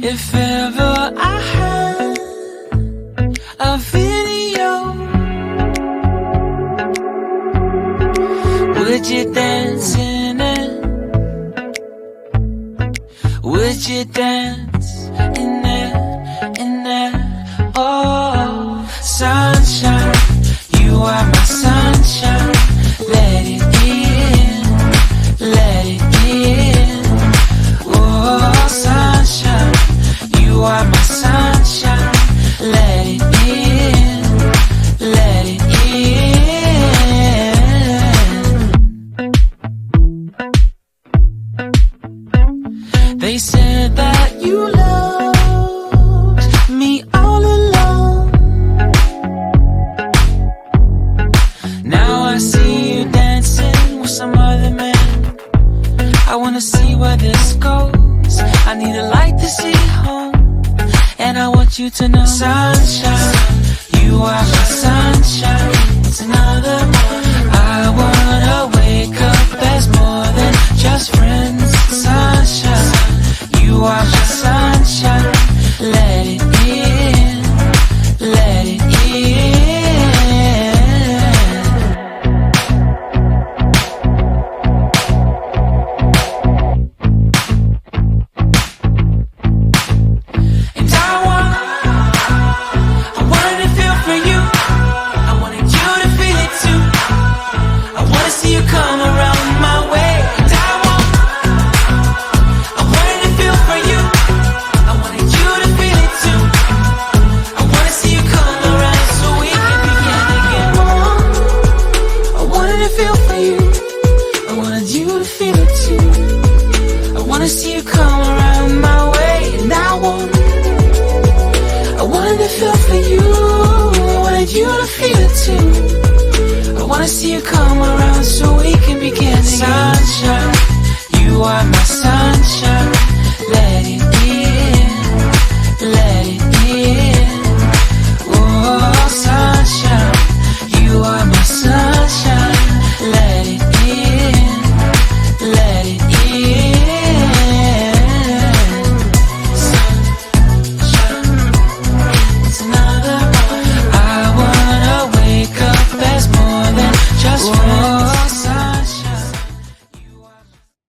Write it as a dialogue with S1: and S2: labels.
S1: If ever I had a video, would you dance in it? Would you dance in it, in it? Oh, sunshine, you are my sunshine. Let it in, let it in. Oh, sunshine, you are my sunshine. Let it in, let it in. They said that you loved me all along. Now I see you dancing with some other man. I wanna see where this goes. I need a light to see home, and I want you to know, sunshine, you are my sunshine. It's another morning. I wanna wake up as more than just friends. Sunshine, you are my sunshine. Let it in, let it in. And I wanted to feel for you. I wanted you to feel it too. I wanna see you come around my way. And I wanted to feel for you. I wanted you to feel it too. I wanna see you come around so we can begin again. I wanted to feel for you. I wanted you to feel it too. I wanna see you come around my way. And I wanted to feel for you. I wanted you to feel it too. I wanna see you come